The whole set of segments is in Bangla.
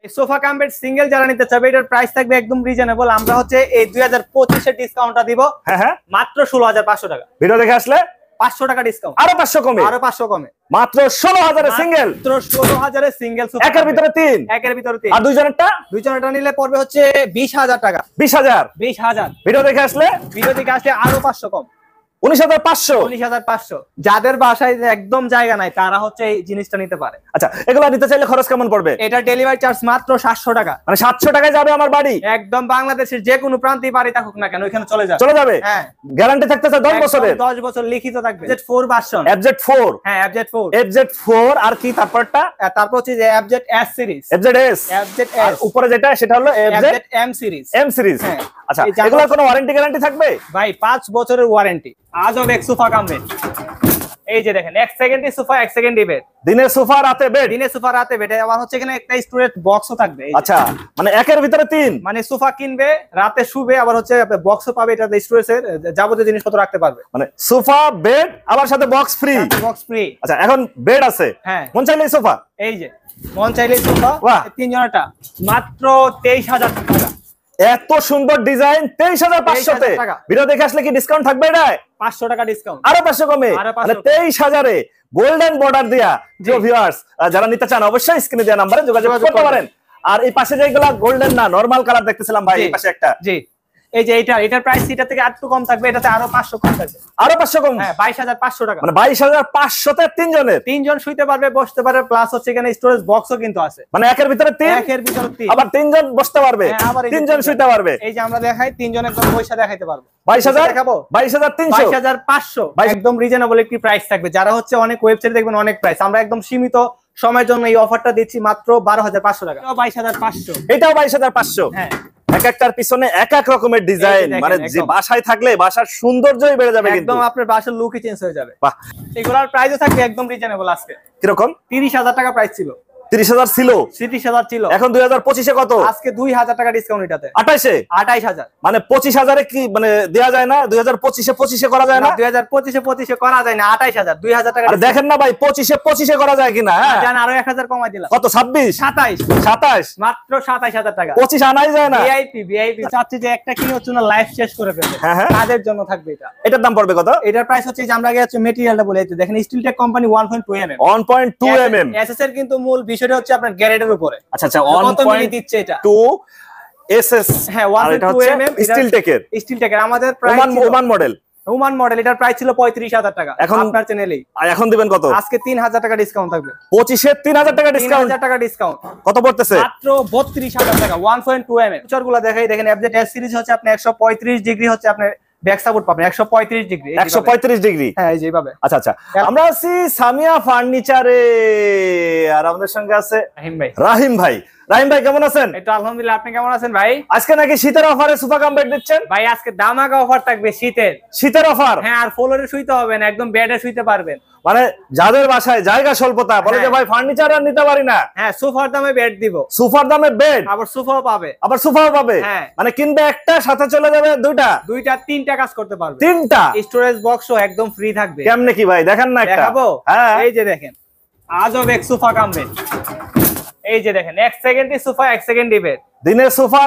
এই সোফা কাম বেড সিঙ্গেল যারা নিতে চাবে এটার প্রাইস থাকবে একদম রিজনেবল। আমরা হচ্ছে এই 2025 এর ডিসকাউন্টটা দিব মাত্র 16500 টাকা। ভিডিও দেখে আসলে 500 টাকা ডিসকাউন্ট, আরো 500 কমে, আরো 500 কমে, মাত্র 16000 এর সিঙ্গেল, মাত্র 16000 এর সিঙ্গেল সোফা, একের ভিতরে তিন, একের ভিতরে তিন। আর দুইজনেরটা নিলে পড়বে হচ্ছে 20000 টাকা। 20000 ভিডিও দেখে আসলে আরো 500 কম, 19500। যাদের বাসায় একদম জায়গা নাই তারা হচ্ছে এই জিনিসটা নিতে পারে। আচ্ছা, এগুলো নিতে চাইলে খরচ কেমন পড়বে? এটা ডেলিভারি চার্জ মাত্র 700 টাকা, মানে 700 টাকায় যাবে আমার বাড়ি। একদম বাংলাদেশের যে কোনো প্রান্তে বাড়ি থাকুক না কেন ওখানে চলে যাবে। হ্যাঁ, গ্যারান্টি থাকতেছে 10 বছরের, 10 বছর লিখিত থাকবে। FZ4 ভার্সন, FZ4, হ্যাঁ FZ4, FZ4 আর কি তারপরটা? তারপর হচ্ছে যে FZS সিরিজ, আর উপরে যেটা সেটা হলো FZM সিরিজ, M সিরিজ। হ্যাঁ। আচ্ছা, এগুলোর কোনো ওয়ারেন্টি গ্যারান্টি থাকবে? ভাই 5 বছরের ওয়ারেন্টি। আজব এক সোফা কাম বেড, এই যে দেখেন 1 সেকেন্ডে সোফা 1 সেকেন্ডে বেড। দিনে সোফা রাতে বেড, দিনে সোফা রাতে বেড। আবার হচ্ছে এখানে একটা স্টোরেজ বক্সও থাকবে। আচ্ছা, মানে একের ভিতরে তিন, মানে সোফা কিনবে রাতে শুবে, আবার হচ্ছে বক্সও পাবে, এটাতে স্টোরেজের যাবতীয় জিনিসপত্র রাখতে পারবে। মানে সোফা বেড আবার সাথে বক্স ফ্রি, বক্স ফ্রি। আচ্ছা, এখন বেড আছে, হ্যাঁ, মন চাইলে সোফা, এই যে মন চাইলে সোফা তিনজনটা মাত্র 23000 টাকা। এত সুন্দর ডিজাইন 23500 তে। ভিডিও দেখে আসলে কি ডিসকাউন্ট থাকবে? এটা 500 টাকা ডিসকাউন্ট, আরো 500 কমে, মানে 23000 এ গোল্ডেন বর্ডার দিয়া। যে ভিউয়ার্স যারা নিতে চান অবশ্যই স্ক্রিনে দেওয়া নম্বরে যোগাযোগ করতে পারেন। আর এই পাশে যেগুলা গোল্ডেন না নরমাল কালার দেখতেছিলাম ভাই, এই পাশে একটা, জি এই যে এটার প্রাইস এটা থেকে একটু কম থাকবে, এটাতে আরো 500 কম থাকবে, আরো 500 কম। হ্যাঁ 22500 টাকা, মানে 22500 তে তিনজন শুইতে পারবে, বসতে পারবে, প্লাস হচ্ছে এখানে স্টোরেজ বক্সও কিন্তু আছে। মানে একের ভিতরে তিন, আবার তিনজন বসতে পারবে, তিনজন শুইতে পারবে। এই যে আমরা দেখাই তিনজন একদম পয়সা দেখাইতে পারবো। 22000 দেখাবো, 22300, 22500 একদম রিজনেবল একটি প্রাইস থাকবে। যারা হচ্ছে অনেক ওয়েবসাইটে দেখবেন অনেক প্রাইস, আমরা একদম সীমিত সময়ের জন্য এই অফারটা দিচ্ছি মাত্র 12500 টাকা। 22500, এটাও 22500। হ্যাঁ, এক একটার পিছনে এক এক রকমের ডিজাইন, মানে যে বাসায় থাকলে বাসার সৌন্দর্যই বেড়ে যাবে, কিন্তু একদম আপনার বাসার লুকই চেঞ্জ হয়ে যাবে। বাহ, এগুলোর প্রাইসও থাকবে একদম রিজনেবল। আজকে কিরকম? 30000 টাকা প্রাইস ছিল, 30000 ছিল, 30000 ছিল, এখন 2025 এ কত? আজকে 2000 টাকা ডিসকাউন্ট, এটাতে 28000। মানে 25000 এ কি মানে দেয়া যায় না? 2025 এ 25 এ করা যায় না? 2025 এ 25 এ করা যায় না। 28000, 2000 টাকা। আরে দেখেন না ভাই, 25 এ 25 এ করা যায় কিনা? হ্যাঁ, জান আরো 1000 কমাই দিলাম। কত? 27, 27, মাত্র 27000 টাকা। 25 আনাই যায় না। ভিআইপি চাচ্ছি যে একটা কিনে হচ্ছে না লাইফ শেষ করে ফেলবে, তাদের জন্য থাকবে এটা। এটার দাম পড়বে কত? এটার প্রাইস হচ্ছে যে আমরা আগে হচ্ছে ম্যাটেরিয়ালটা বলে দিই, দেখেন Steeltech company 1.2 mm, 1.2 mm। SS এর কিন্তু মূল বিষয়টা হচ্ছে আপনার গ্যারেডের উপরে। আচ্ছা আচ্ছা, 1.2 এসএস, হ্যাঁ 1.2 mm স্টিলটেকের আমাদের প্রাইস ওমান মডেল। এটার প্রাইস ছিল 35000 টাকা। এখন আপনার চ্যানেলেই এখন দিবেন কত? আজকে 3000 টাকা ডিসকাউন্ট থাকবে। 25 এ 3000 টাকা ডিসকাউন্ট, 3000 টাকা ডিসকাউন্ট। কত পড়তেছে? মাত্র 32000 টাকা। 1.2 mm ফিচারগুলো দেখাই, দেখেন FZS সিরিজ হচ্ছে আপনি 135 ডিগ্রি হচ্ছে আপনার ব্যাক সাপোর্ট পাবেন, 135 ডিগ্রি, 135 ডিগ্রি। হ্যাঁ, এই যে এইভাবে। আচ্ছা আচ্ছা, আমরা আছি সামিয়া ফার্নিচারে, আর আমাদের সঙ্গে আছে রাহিম ভাই। রাহিম ভাই কেমন আছেন? এই তো আলহামদুলিল্লাহ, আপনি কেমন আছেন ভাই? আজকে নাকি শীতের অফারে সোফা কাম বেড দিচ্ছেন ভাই? আজকে দামাকা অফার থাকবে, শীতের অফার। হ্যাঁ, আর ফ্লোরে শুইতে হবে না, একদম বেডে শুইতে পারবেন। মানে যাদের বাসায় জায়গা স্বল্পতা, বলে যে ভাই ফার্নিচার আর নিতে পারি না, হ্যাঁ সোফার দামে বেড দিব, সোফার দামে বেড, আবার সোফাও পাবে, হ্যাঁ। মানে কিনবে একটা, সাথে চলে যাবে দুইটা তিনটা কাজ করতে পারবে, তিনটা স্টোরেজ বক্সও একদম ফ্রি থাকবে। কেমনে কি ভাই দেখেন না একটা? দেখাবো, হ্যাঁ, এই যে দেখেন আজব এক সোফা কাম বেড। এই যে দেখেন 1 সেকেন্ডে সোফা 1 সেকেন্ডে বেড। দিনে সোফা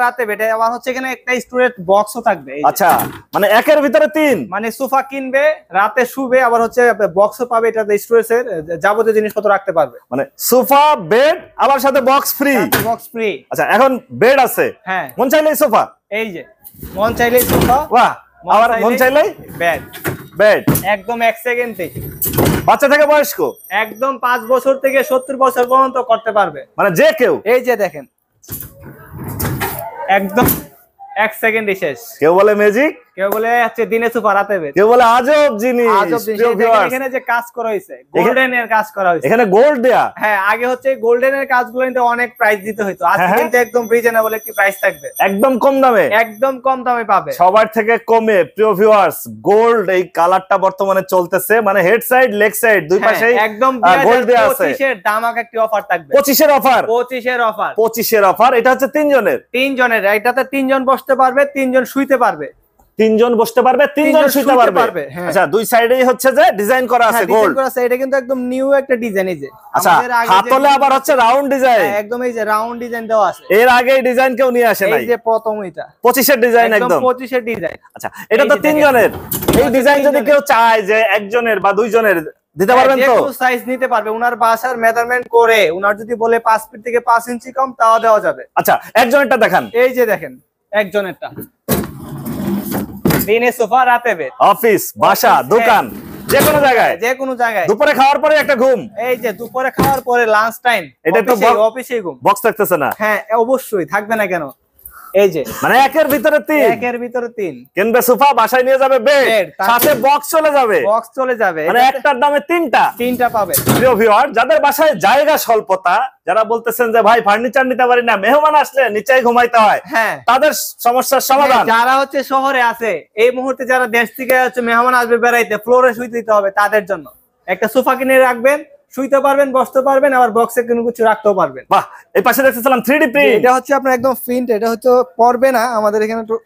রাতে বেড, আবার হচ্ছে এখানে একটা স্টোরেজ বক্সও থাকবে। আচ্ছা, মানে একের ভিতরে তিন, মানে সোফা কিনবে রাতে শুবে, আবার হচ্ছে বক্সও পাবে, এটাতে স্টোরেজের যাবতীয় জিনিসপত্র রাখতে পারবে। মানে সোফা বেড আবার সাথে বক্স ফ্রি। আচ্ছা, এখন বেড আছে, হ্যাঁ, মন চাইলেই সোফা, এই যে মন চাইলেই সোফা, বাহ, আবার মন চাইলেই বেড একদম 1 সেকেন্ডে। বাচ্চা থেকে বয়স্ক একদম 5 বছর থেকে 70 বছর পর্যন্ত করতে পারবে, মানে যে কেউ। এই যে দেখেন একদম 1 সেকেন্ডে শেষ। কেউ বলে ম্যাজিক, কেউ বলে হচ্ছে দিনে সোফা রাতে বেড, কেউ বলে আজব জিনিস। এখানে যে কাজ করা হয়েছে, গোল্ডেন এর কাজ করা হয়েছে, এখানে গোল্ড দেয়া। হ্যাঁ, আগে হচ্ছে গোল্ডেন এর কাজগুলো নিতে অনেক প্রাইস দিতে হতো, আজকে কিন্তু একদম রিজনেবল একটি প্রাইস থাকবে, একদম কম দামে পাবে, সবার থেকে কমে। প্রিয় ভিউয়ার্স, গোল্ড এই কালারটা বর্তমানে চলতেছে, মানে হেড সাইড লেগ সাইড দুই পাশেই একদম গোল্ড দেয়া আছে। 25 এর দামাক একটি অফার থাকবে, 25 এর অফার, 25 এর অফার। এটা হচ্ছে তিনজনের, এটাতে তিনজন বসতে পারবে, তিনজন শুইতে পারবে, তিনজন বসতে পারবে, তিনজন শুতে পারবে। আচ্ছা, দুই সাইডেই হচ্ছে যে ডিজাইন করা আছে গোল্ড। এটা কিন্তু একদম নিউ একটা ডিজাইন। এই যে আচ্ছা, হাতলে আবার হচ্ছে রাউন্ড ডিজাইন। একদম এই যে রাউন্ড ডিজাইন দেওয়া আছে। এর আগে এই ডিজাইন কেউ নিয়ে আসে নাই। এই যে প্রথম এটা 25 এর ডিজাইন, একদম 25 এর ডিজাইন। আচ্ছা, এটা তো তিনজনের। এই ডিজাইন যদি কেউ চায় যে একজনের বা দুইজনের দিতে পারবেন তো? যে সাইজ নিতে পারবে, উনার বাসার মেজারমেন্ট করে উনার যদি বলে 5 ফিট থেকে 5 ইঞ্চি কম তাও দেওয়া যাবে। আচ্ছা, একজনেরটা দেখান। এই যে দেখেন একজনেরটা, দিনে সোফা, রাতে বেড, অফিস, বাসা, দোকান, যে কোনো জায়গায়, যে কোনো জায়গায়। দুপুরে খাওয়ার পরে একটা ঘুম। এই যে দুপুরে খাওয়ার পরে লাঞ্চ টাইম, এটা তো অফিসে ঘুম। বক্স থাকতেছে না? হ্যাঁ অবশ্যই থাকবে না কেন। এই যে মানে একের ভিতরে তিন, একের ভিতরে তিন। কিনবে সোফা, বাসায় নিয়ে যাবে বেড, সাথে বক্স চলে যাবে। বক্স চলে যাবে, মানে একটার দামে তিনটা পাবে। প্রিয় ভিউয়ার, যাদের বাসায় জায়গা স্বল্পতা, যারা বলতেছেন যে ভাই ফার্নিচার নিতে পারি না, মেহমান আসলে নিচেই ঘুমাইতে হয়, হ্যাঁ তাদের সমস্যার সমাধান। যারা হচ্ছে শহরে আছে, এই মুহূর্তে যারা দেশ থেকে হচ্ছে মেহমান আসবে বেড়াইতে, ফ্লোরে শুইতে দিতে হবে, তাদের জন্য একটা সোফা কিনে রাখবেন, শুইতে পারবেন, বসতে পারবেন, আবার বক্সে কোনো কিছু রাখতেও পারবেন। বাহ, এই পাশে দেখতেছিলাম 3D প্রিন্ট। এটা হচ্ছে আপনার একদম প্রিন্ট, এটা হচ্ছে পড়বে না, আমাদের এখানে একটু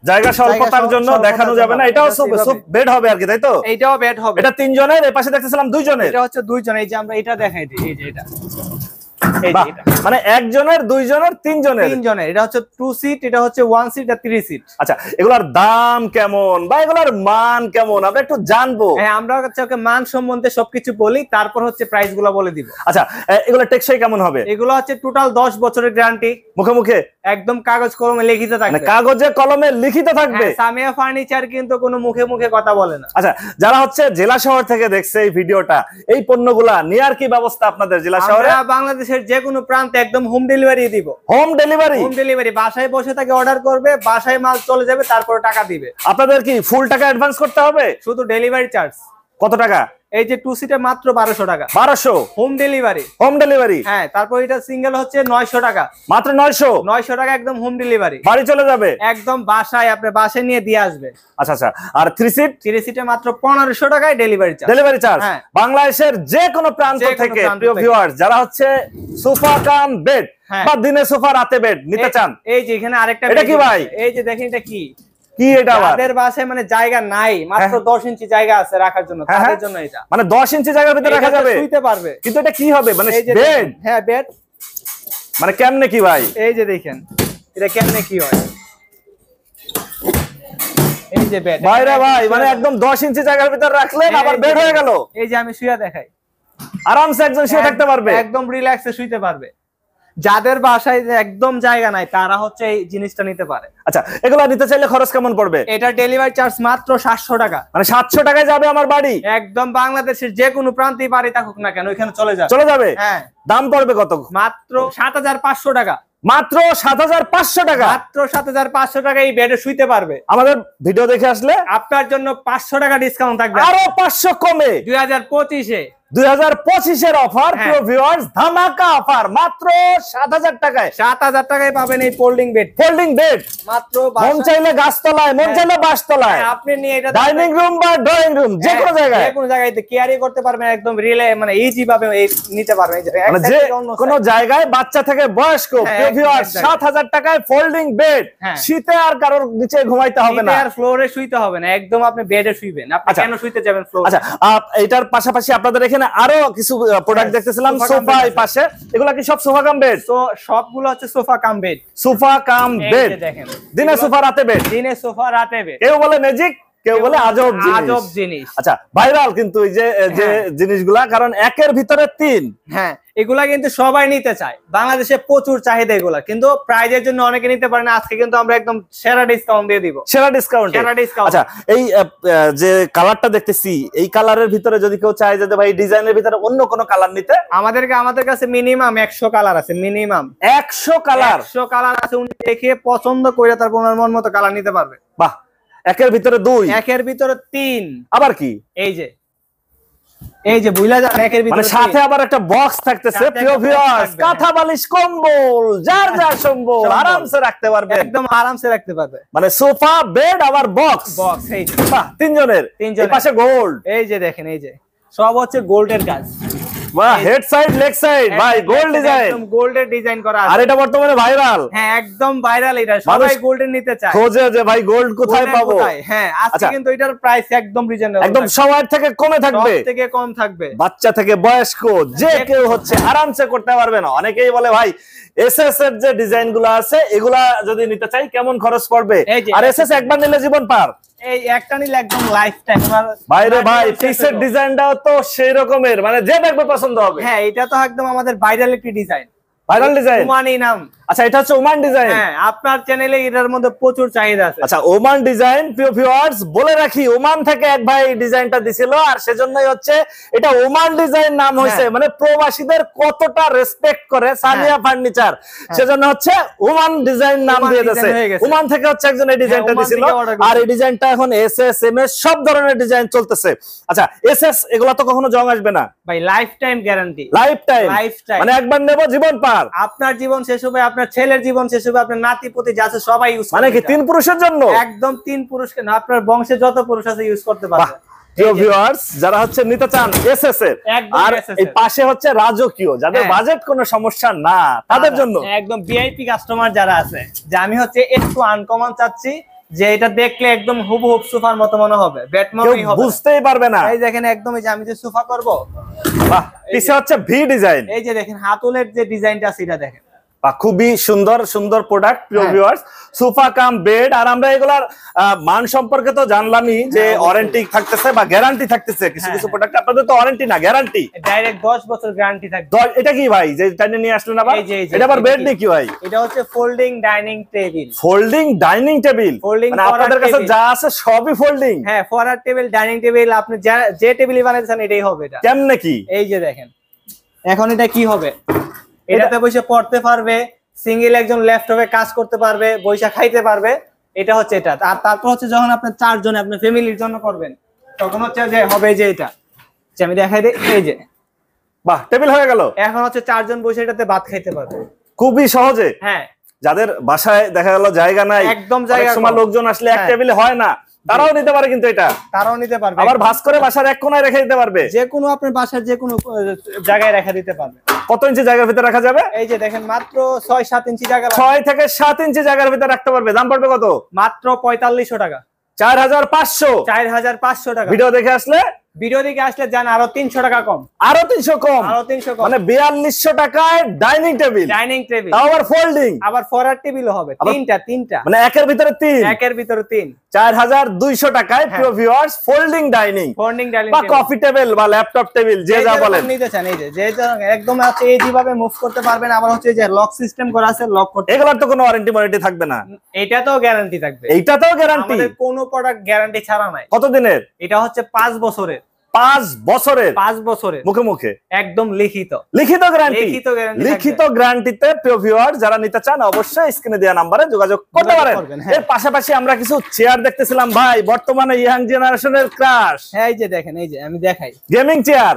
জায়গা স্বল্পতার জন্য দেখানো যাবে না। এটাও বেড হবে আর কি, তাই তো? এইটাও বেড হবে। এটা তিনজনের, এই পাশে দেখতেছিলাম দুইজনের। এটা হচ্ছে দুইজন। এই যে আমরা এটা দেখাই দিই, এই যে এটা, মানে একজনের, দুইজনের, তিনজনের। এটা হচ্ছে 2 সিট, এটা হচ্ছে 1 সিট আর 3 সিট। আচ্ছা, এগুলার দাম কেমন বা এগুলার মান কেমন আমরা একটু জানবো। হ্যাঁ, আমরা হচ্ছে ওকে মান সম্বন্ধে সবকিছু বলি, তারপর হচ্ছে প্রাইস গুলো বলে দিব। আচ্ছা, এগুলা টেকসই কেমন হবে? এগুলো হচ্ছে টোটাল 10 বছরের গ্যারান্টি। মুখে মুখে একদম কাগজ কলমে লিখিত থাকবে। কাগজে কলমে লিখিত থাকবে। সামিয়া ফার্নিচার কিন্তু কোনো মুখে মুখে কথা বলে না। আচ্ছা, যারা হচ্ছে জেলা শহর থেকে দেখছে এই ভিডিওটা, এই পণ্যগুলা নেয়ার কি ব্যবস্থা আপনাদের জেলা শহরে? আমরা বাংলাদেশের যে কোনো প্রান্তে একদম হোম ডেলিভারি দিব। Home delivery? হোম ডেলিভারি, বাসায় বসে থেকে অর্ডার করবে, বাসায় মাল চলে যাবে, তারপর টাকা দিবে। আপনাদের কি ফুল টাকা অ্যাডভান্স করতে হবে? শুধু ডেলিভারি চার্জ। কত টাকা? এই যে 2 সিটে মাত্র 1200 টাকা। 1200 হোম ডেলিভারি? হোম ডেলিভারি, হ্যাঁ। তারপর এটা সিঙ্গেল হচ্ছে 900 টাকা। মাত্র 900 টাকা একদম হোম ডেলিভারি, বাড়ি চলে যাবে একদম বাসায়, আপনি বাসায় নিয়ে দিয়ে আসবে। আচ্ছা আচ্ছা, আর 3 সিটে মাত্র 1500 টাকায় ডেলিভারি চার্জ। ডেলিভারি চার্জ বাংলাদেশের যে কোনো প্রান্ত থেকে। প্রিয় ভিউয়ার্স, যারা হচ্ছে সোফা কাম বেড বা দিনে সোফা রাতে বেড নিতে চান, এই যে এখানে আরেকটা, এটা কি ভাই? এই যে দেখেন এটা কি এটা তাদের বাসায় মানে জায়গা নাই, মাত্র 10 ইঞ্চি জায়গা আছে রাখার জন্য, তাদের জন্য এটা। মানে 10 ইঞ্চি জায়গার ভিতরে রাখা যাবে, শুইতে পারবে। কিন্তু এটা কি হবে মানে বেড? হ্যাঁ বেড। মানে কেমনে কি ভাই? এই যে দেখেন এটা কেমনে কি হয়। এই যে বেড ভাই রে ভাই, মানে একদম 10 ইঞ্চি জায়গার ভিতরে রাখলেন, আবার বেড হয়ে গেল। এই যে আমি শুয়ে দেখাই, আরামসে একজন শুয়ে থাকতে পারবে, একদম রিল্যাক্সে শুইতে পারবে। যাদের বাসায় একদম জায়গা নাই, তারা হচ্ছে এই জিনিসটা নিতে পারে। আচ্ছা, এগুলো নিতে চাইলে খরচ কেমন পড়বে? এটা ডেলিভারি চার্জ মাত্র 700 টাকা। মানে 700 টাকায় যাবে আমার বাড়ি? একদম বাংলাদেশের যে কোনো প্রান্তে বাড়ি থাকুক না কেন, ওখানে চলে যাবে। হ্যাঁ। দাম পড়বে কত? মাত্র 7500 টাকা। মাত্র 7500 টাকা? মাত্র 7500 টাকা এই বেডে শুইতে পারবে। আমাদের ভিডিও দেখে আসলে আপনার জন্য 500 টাকা ডিসকাউন্ট থাকবে, আরো 500 কমে 2025-এ। 2025 এর অফার, প্রিয় ভিউয়ার্স, ধামাকা অফার, মাত্র 7000 টাকায়। 7000 টাকায় পাবেন এই ফোল্ডিং বেড। মাত্র মন চাইলে গাছতলায়, মন চাইলে বাসতলায়, আপনি নিয়ে এটা ডাইনিং রুম বা ড্রয়িং রুম, যে কোনো জায়গায় ক্যারি করতে পারবেন, একদম রিলে মানে ইজি ভাবে নিতে পারবেন। মানে যে কোনো জায়গায়, বাচ্চা থেকে বয়স্ক, প্রিয় ভিউয়ার্স, 7000 টাকায় ফোল্ডিং বেড। শীতে আর কারোর নিচে ঘুমাইতে হবে না, আর ফ্লোরে শুইতে হবে না, একদম আপনি বেডে শুইবেন। আপনি কেন শুইতে যাবেন ফ্লোরে? আচ্ছা, এটার পাশাপাশি আপনাদের এখানে আরো কিছু প্রোডাক্ট দেখতেছিলাম সোফা এই পাশে, এগুলা কি সব সোফা কাম বেড? তো সবগুলো হচ্ছে sofa cum bed. Sofa cum bed, দেখেন, দিনে সোফা রাতে বেড। দিনে সোফা রাতে বেড। কেউ বলে ম্যাজিক, কেউ বলে আজব জিনিস। আচ্ছা, ভাইরাল কিন্তু এই যে জিনিসগুলা, কারণ একের ভিতরে 3। হ্যাঁ, এগুলা কিন্তু সবাই নিতে চায়, বাংলাদেশে প্রচুর চাহিদা এগুলা, কিন্তু প্রাইজের জন্য অনেকে নিতে পারে না। আজকে কিন্তু আমরা একদম সেরা ডিসকাউন্ট দিয়ে দিব। সেরা ডিসকাউন্ট। আচ্ছা, এই যে কালারটা দেখতেছি, এই কালারের ভিতরে যদি কেউ চায় যে ভাই ডিজাইনের ভিতরে অন্য কোনো কালার নিতে, আমাদের কাছে মিনিমাম 100 কালার আছে। মিনিমাম 100 কালার আছে। উনি দেখে পছন্দ করে তারপর ওনার মন মতো কালার নিতে পারবে। বাহ, একের ভিতরে 2, একের ভিতরে 3। আবার কি এই যে বুইলা যান, একের ভিতরে মানে সাথে আবার একটা বক্স থাকতেছে। প্রিয় ভিউয়ার্স, কাঁথা বালিশ কম্বল যার যার সম্বল আরামসে রাখতে পারবে, একদম আরামসে রাখতে পারবে। মানে সোফা বেড আবার বক্স। এই যে বাহ, তিনজনের। এই পাশে গোল্ড, এই যে দেখেন, এই যে সব হচ্ছে গোল্ডের কাজ। বাহ, হেড সাইড লেগ সাইড ভাই গোল্ড ডিজাইন, একদম গোল্ডের ডিজাইন করা আছে। আর এটা বর্তমানে ভাইরাল। হ্যাঁ একদম ভাইরাল, এটা সবাই গোল্ডের নিতে চায়, খোঁজে যে ভাই গোল্ড কোথায় গোল্ডের পাবো। কোথায়। হ্যাঁ আজকে কিন্তু এটার প্রাইস একদম রিজনেবল, একদম সবার থেকে কমে থাকবে, সব থেকে কম থাকবে। বাচ্চা থেকে বয়স্ক যে কেউ হচ্ছে আরামসে করতে পারবে না। অনেকেই বলে ভাই এসএস এর যে ডিজাইন গুলো আছে এগুলা যদি নিতে চাই কেমন খরচ পড়বে, আর এসএস একবার নিলে জীবন পার। এই একটা নিলে একদম লাইফ টাইম। বাইরে ভাই পিসের ডিজাইনটাও তো সেই রকমের, মানে যে দেখবে পছন্দ হবে। হ্যাঁ এটা তো একদম আমাদের ভাইরাল একটি ডিজাইন, ভাইরাল ডিজাইন ওমানি নাম। আচ্ছা এটা হচ্ছে ওমান ডিজাইন। হ্যাঁ আপনার চ্যানেলে এটার মধ্যে প্রচুর চাহিদা আছে। আচ্ছা ওমান ডিজাইন, প্রিয় ভিউয়ার্স বলে রাখি ওমান থেকে এক ভাই ডিজাইনটা দিছিল, আর সেজন্যই হচ্ছে এটা ওমান ডিজাইন নাম হয়েছে। মানে প্রবাসীদের কতটা রেসপেক্ট করে সানিয়া ফার্নিচার, সেজন্য হচ্ছে ওমান ডিজাইন নাম দিয়ে দিয়েছে। ওমান থেকে হচ্ছে একজন এই ডিজাইনটা দিছিল, আর এই ডিজাইনটা এখন এসএস এমএস সব ধরনের ডিজাইন চলতেছে। আচ্ছা এসএস এগুলা তো কখনো জং আসবে না ভাই, life time guarantee, life time, মানে একবার নেব জীবন পার। আপনার জীবন শেষ হবে, আপনার ছেলের জীবন শেষ হবে, আপনার নাতি পুতি যা আছে সবাই ইউজ করবে। মানে কি তিন পুরুষের জন্য? একদম তিন পুরুষকে না, আপনার বংশে যত পুরুষ আছে ইউজ করতে পারবে। প্রিয় ভিউয়ার্স যারা হচ্ছে নিতে চান এসএস এর, আর এই পাশে হচ্ছে রাজকীয়, যাদের বাজেট কোনো সমস্যা না তাদের জন্য একদম ভিআইপি কাস্টমার যারা আছে, যে আমি হচ্ছে একটু আনকমন চাচ্ছি, যে এটা দেখলে একদম হুবহু সোফার মতো মনে হবে, ব্যাটমনই হবে, বুঝতেই পারবে না। এই দেখেন একদম, এই যে আমি যে সোফা করব, বাহ পিছে হচ্ছে ভি ডিজাইন, এই যে দেখেন হাতুলের যে ডিজাইনটা আছে এটা দেখেন, খুবই সুন্দর সুন্দর প্রোডাক্ট। প্রিয় ভিউয়ার্স সোফা কাম বেড, আর আমরা এগুলার মান সম্পর্কে তো জানলামই যে ওয়ারেন্টি থাকতেছে বা গ্যারান্টি থাকতেছে। কিছু কিছু প্রোডাক্ট আপনাদের তো ওয়ারেন্টি না গ্যারান্টি, ডাইরেক্ট 10 বছর গ্যারান্টি থাকবে। এটা কি ভাই যে টাইনে নিয়ে আসলেন আবার? এটা আবার বেড নাকি ভাই? এটা হচ্ছে folding dining table. Folding dining table, মানে আপনাদের কাছে যা আছে সবই ফোল্ডিং? হ্যাঁ ফরওয়ার্ড টেবিল, ডাইনিং টেবিল, আপনি যে টেবিলই বানাইছেন এটাই হবে। এটা কেমনে কি? এই যে দেখেন এখন এটা কি হবে, এটাতে বসে পড়তে পারবে, সিঙ্গেল একজন ল্যাপটপে কাজ করতে পারবে, বইসা খাইতে পারবে। এটা হচ্ছে এটা। আর তারপর হচ্ছে যখন আপনি 4 জন আপনার ফ্যামিলির জন্য করবেন, তখন হচ্ছে যে হবে যে এটা, যে আমি দেখাই দিই, এই যে বাহ টেবিল হয়ে গেল। এখন হচ্ছে 4 জন বসে এটাতে ভাত খাইতে পারবে খুবই সহজে। হ্যাঁ যাদের বাসায় দেখা গেল জায়গা নাই, একদম জায়গা সময় লোকজন আসলে এক টেবিলে হয় না, তারাও নিতে পারে, কিন্তু এটা তারাও নিতে পারবে। আবার ভাঁজ করে বাসার এক কোণায় রেখে দিতে পারবে, যে কোনো আপনার বাসার যে কোনো জায়গায় রেখে দিতে পারবে। কত ইঞ্চি জায়গার ভিতরে রাখা যাবে? এই যে দেখেন মাত্র 6-7 ইঞ্চি জায়গা, 6 থেকে 7 ইঞ্চি জায়গার ভিতরে রাখতে পারবে। দাম পড়বে কত? মাত্র 4500 টাকা, 4500 4500 টাকা। ভিডিও দেখে আসলে যান আরো 300 টাকা কম, আরো 300 কম, আরো 300 কম, মানে 4200 টাকায় ডাইনিং টেবিল, তাও আবার ফোল্ডিং, আবার ফরওয়ার্ড টেবিলও হবে, তিনটা, মানে একের ভিতরে 3, 4200 টাকায় প্রিয় ভিউয়ার্স ফোল্ডিং ডাইনিং বা কফি টেবিল বা ল্যাপটপ টেবিল যে যা বলেন নিতে চান, এই যে একদম আছে, এই যেভাবে মুভ করতে পারবেন। আবার হচ্ছে যে লক সিস্টেম করা আছে, লক করতে, এগুলোর তো কোনো ওয়ারেন্টি থাকবে না? এটাতেও গ্যারান্টি থাকবে, এইটাতেও গ্যারান্টি, আমাদের কোনো প্রোডাক্ট গ্যারান্টি ছাড়া নাই। কত দিনের? এটা হচ্ছে 5 বছরের, 5 বছরের, 5 বছরের মুখে একদম লিখিত গ্যারান্টি, লিখিত গ্যারান্টিতে প্রিয় ভিউয়ার যারা নিতে চান অবশ্যই স্ক্রিনে দেওয়া নম্বরে যোগাযোগ করতে পারেন। এর পাশাপাশি আমরা কিছু চেয়ার দেখতেছিলাম ভাই, বর্তমানে ইয়াং জেনারেশনের ক্রাশ। হ্যাঁ এই যে দেখেন, এই যে আমি দেখাই গেমিং চেয়ার,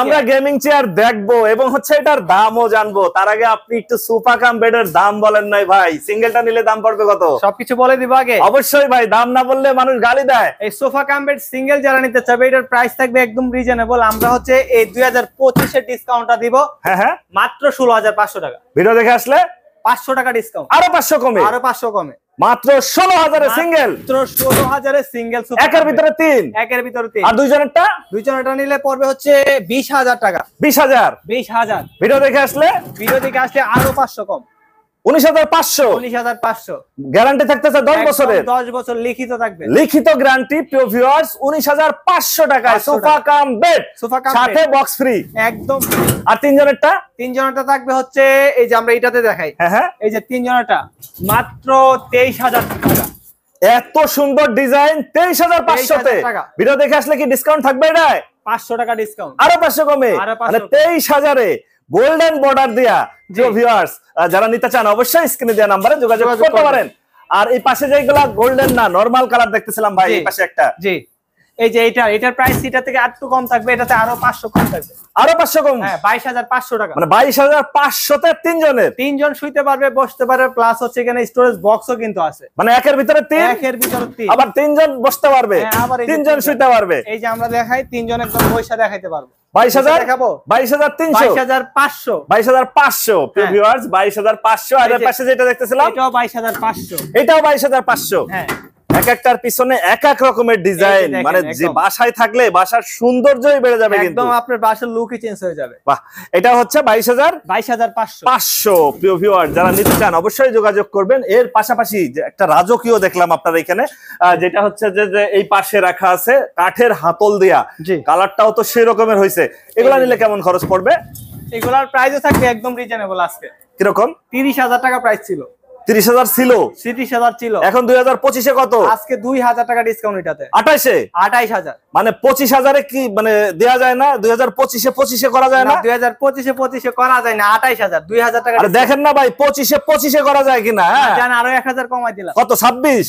আমরা গেমিং চেয়ার দেখবো এবং হচ্ছে এটার দামও জানবো। তার আগে আপনি একটু সোফা কাম বেডের দাম বলেন নাই ভাই, সিঙ্গেলটা নিলে দাম পড়বে কত? সবকিছু বলে দিব আগে। অবশ্যই ভাই, দাম না বললে মানুষ গালি দেয়। এই সোফা কাম বেড সিঙ্গেল যারা নিতে চাবে, এটার প্রাইস থাকবে একদম রিজনেবল। আমরা হচ্ছে এই 2025 এর ডিসকাউন্টটা দিব, হ্যাঁ মাত্র 16500 টাকা। ভিডিও দেখে আসলে 500 টাকা ডিসকাউন্ট, আরো 500 কমে, আরো 500 কমে, মাত্র 16000 এর সিঙ্গেল, মাত্র 16000 এর সিঙ্গেল সোফা, একের ভিতরে 3, আর দুইজনেরটা নিলে পড়বে হচ্ছে 20000 টাকা, 20000। ভিডিও দেখে আসলে আরো 500 কম, 19500 গ্যারান্টি থাকতেছে 10 বছরের, 10 বছর লিখিত থাকবে, লিখিত গ্যারান্টি। প্রিয় ভিউয়ার্স 19500 টাকায় সোফা কাম বেড, সাথে বক্স ফ্রি একদম। আর তিনজনেরটা থাকবে হচ্ছে এই যে আমরা এটাতে দেখাই, হ্যাঁ এই যে তিনজনেরটা মাত্র 23000 টাকা। এত সুন্দর ডিজাইন 23500 টাকা। ভিডিও দেখে আসলে কি ডিসকাউন্ট থাকবে? এটা 500 টাকা ডিসকাউন্ট, আরো 500 কমে, মানে 23000 এ গোল্ডেন বর্ডার দিয়া। প্রিয় ভিউয়ার্স যারা নিতে চান অবশ্যই স্ক্রিনে দেওয়া নম্বরে যোগাযোগ করতে পারেন। আর এই পাশে যেগুলা গোল্ডেন না নরমাল কালার দেখতেছিলাম ভাই, এই পাশে একটা, জি এই যে এটার প্রাইস এটা থেকে একটু কম থাকবে, এটাতে আরো 500 কম থাকবে। আরো 500 কম? হ্যাঁ, 22,500 টাকা। মানে 22,500 তে তিনজনের? তিনজন শুইতে পারবে, বসতে পারবে, প্লাস হচ্ছে এখানে স্টোরেজ বক্সও কিন্তু আছে। মানে একের ভিতরে তিন, একের ভিতরে তিন, আবার তিনজন বসতে পারবে, আবার তিনজন শুইতে পারবে। এই যে আমরা দেখাই, তিনজন একদম পয়সা দেখাইতে পারবো। 22,000 দেখাবো, 22,300, 22,500, 22,500 ভিউয়ার্স, 22,500। আর এর পাশে যেটা দেখতেছিলাম এটাও 22,500, এটাও 22,500। হ্যাঁ, এক একটার পিছনে এক এক রকমের ডিজাইন, মানে যে বাসায় থাকলে বাসার সৌন্দর্যই বেড়ে যাবে, কিন্তু একদম আপনার বাসার লুকই চেঞ্জ হয়ে যাবে। বাহ, এটা হচ্ছে 22,500 প্রিয় ভিউয়ার। যারা নিতে চান অবশ্যই যোগাযোগ করবেন। এর পাশাপাশি যে একটা রাজকীয় দেখলাম আপনার এখানে, যেটা হচ্ছে যে এই পাশে রাখা আছে কাঠের হাতল দিয়া, কালারটাও তো সেই রকমের হয়েছে। এগুলা নিলে কেমন খরচ পড়বে? এগুলার প্রাইসও থাকবে একদম রিজনেবল। আজকে কিরকম? 30,000 টাকা প্রাইস ছিল। 30,000 ছিল? 30,000 ছিল, এখন 2025-এ কত? আজকে 2,000 টাকা ডিসকাউন্ট এটাতে। 28,000? মানে 25,000-এ কি মানে দেয়া যায় না? 2025-এ করা যায় না? 2025-এ করা যায় না। 28,000, 2,000 টাকা। আরে দেখেন না ভাই, 25-এ করা যায় কিনা? জান, আরো 1,000 কমাই দিলাম। কত? 26,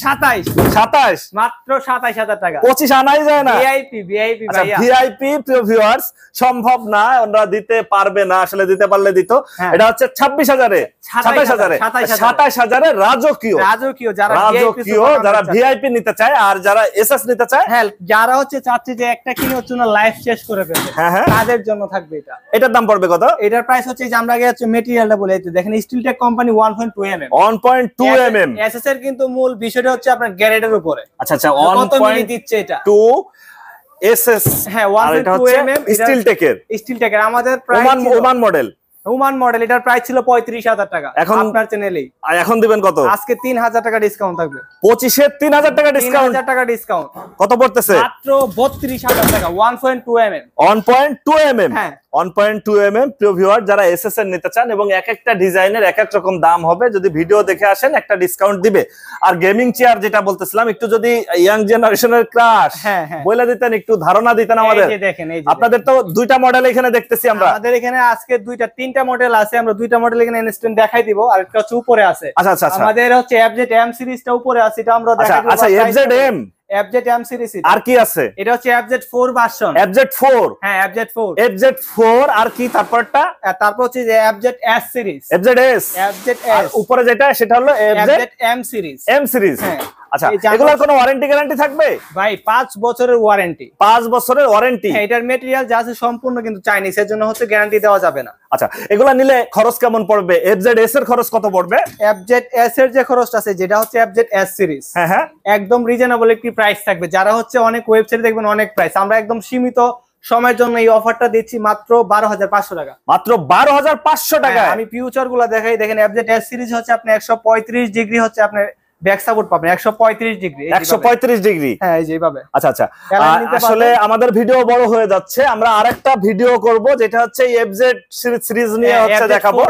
27, মাত্র 27,000 টাকা। 25 আনাই যায় না? ভিআইপি ভাইয়া, ভিআইপি প্রিয় ভিউয়ার্স, সম্ভব না, ওরা দিতে পারবে না। আসলে দিতে পারলে দিত। এটা হচ্ছে 26,000-এ, 27,000-এ রাজকীয় যারা ভিআইপি নিতে চায় আর যারা এসএস নিতে চায়, হ্যাঁ, যারা হচ্ছে চাচ্ছে যে একটা কিনে হচ্ছে না লাইফ শেষ করে ফেলবে, তাদের জন্য থাকবে এটা। এটার দাম পড়বে কত? এটার প্রাইস হচ্ছে যে আমরা আগে হচ্ছে মেটেরিয়ালটা বলে দিতে দেখেন, Steeltech company 1.2 mm। 1.2 mm SS এর কিন্তু মূল বিষয়টা হচ্ছে আপনার গ্যারেডের উপরে। আচ্ছা, কত মিলি দিচ্ছে এটা? 2 এসএস, হ্যাঁ, 1.2 mm স্টিলটেকের আমাদের প্রাইস ওমান মডেল। এটার প্রাইস ছিল 35,000 টাকা। এখন আপনার চ্যানেলেই এখন দিবেন কত? আজকে 3,000 টাকা ডিসকাউন্ট থাকবে। 25-এ 3,000 টাকা ডিসকাউন্ট। 3,000 টাকা ডিসকাউন্ট। কত পড়তেছে? মাত্র 32,000 টাকা। 1.2 mm। 1.2 mm, হ্যাঁ, 1.2 mm প্রিয় ভিউয়ার। যারা এসএস এর নিতে চান, এবং এক একটা ডিজাইনের এক এক রকম দাম হবে, যদি ভিডিও দেখে আসেন একটা ডিসকাউন্ট দিবে। আর গেমিং চেয়ার যেটা বলতেছিলাম, একটু যদি ইয়াং জেনারেশনের ক্রাশ বলে দিতেন, একটু ধারণা দিতেন আমাদের। এই যে দেখেন, এই যে আপনাদের তো দুইটা মডেল এখানে দেখতেছি আমরা। আমাদের এখানে আজকে তিনটা মডেল আছে। আমরা দুইটা মডেল এখানে ইনস্ট্যান্ট দেখাই দিব, আর একটা হচ্ছে উপরে আছে। আচ্ছা, আমাদের হচ্ছে FZ M সিরিজটা উপরে আছে, এটা আমরা দেখাই দিব। আচ্ছা, FZ M সিরিজ। আর কি আছে? এটা হচ্ছে FZ4 ভার্সন। FZ4? হ্যাঁ, FZ4। FZ4 আর কি তারপরটা? তারপর হচ্ছে যে FZS সিরিজ। FZS, আর উপরে যেটা সেটা হলো FZM সিরিজ। M series. হ্যাঁ। আচ্ছা, এগুলোর কোনো ওয়ারেন্টি গ্যারান্টি থাকবে? ভাই 5 বছরের ওয়ারেন্টি। 5 বছরের ওয়ারেন্টি? হ্যাঁ, এটার ম্যাটেরিয়াল যা আছে সম্পূর্ণ কিন্তু চাইনিজ, এর জন্য হচ্ছে গ্যারান্টি দেওয়া যাবে না। আচ্ছা, এগুলা নিলে খরচ কেমন পড়বে? FZS এর খরচ কত পড়বে? FZS এর যে খরচটা আছে, যেটা হচ্ছে FZS সিরিজ, হ্যাঁ, একদম রিজনেবল একটি প্রাইস থাকবে। যারা হচ্ছে অনেক ওয়েবসাইটে দেখবেন অনেক প্রাইস, আমরা একদম সীমিত সময়ের জন্য এই অফারটা দিচ্ছি মাত্র 12,500 টাকা। মাত্র 12,500 টাকা। আমি ফিউচার গুলা দেখাই, দেখেন FZS সিরিজ হচ্ছে আপনি 135 ডিগ্রি হচ্ছে আপনার ব্যাক সাপোর্ট পাবেন। 135 ডিগ্রি, 135 ডিগ্রি। হ্যাঁ, এই যে এইভাবে। আচ্ছা, আসলে আমাদের ভিডিও বড় হয়ে যাচ্ছে, আমরা আরেকটা ভিডিও করব, যেটা হচ্ছে এই FZ সিরিজ নিয়ে হচ্ছে দেখাবো,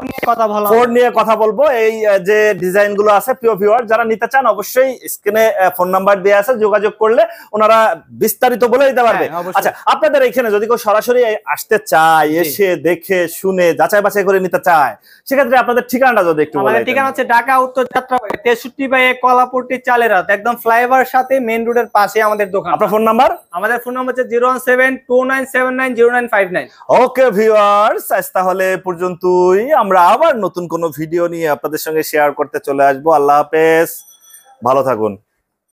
4 নিয়ে কথা বলবো। এই যে ডিজাইন গুলো আছে প্রিয় ভিউয়ার, যারা নিতে চান অবশ্যই স্ক্রিনে ফোন নাম্বার দেওয়া আছে, যোগাযোগ করলে ওনারা বিস্তারিত বলে দিতে পারবে। আচ্ছা, আপনাদের এখানে যদি কেউ সরাসরি আসতে চায়, এসে দেখে শুনে যাচাই বাছাই করে নিতে চায়, সেক্ষেত্রে আপনাদের ঠিকানাটা যদি একটু বলেন। আমাদের ঠিকানা হচ্ছে ঢাকা উত্তর যাত্রাবাড়ি 63/1 কলাপট্টি চালেরাত, একদম ফ্লাইওভার সাথে মেইন রোডের পাশে আমাদের দোকান। আপনার ফোন নাম্বার? আমাদের ফোন নাম্বার হচ্ছে 01729790959। ওকে ভিউয়ার্স, আজ তাহলে পর্যন্তই। আমরা আবার নতুন কোনো ভিডিও নিয়ে আপনাদের সঙ্গে শেয়ার করতে চলে আসবো। আল্লাহ হাফেজ, ভালো থাকুন।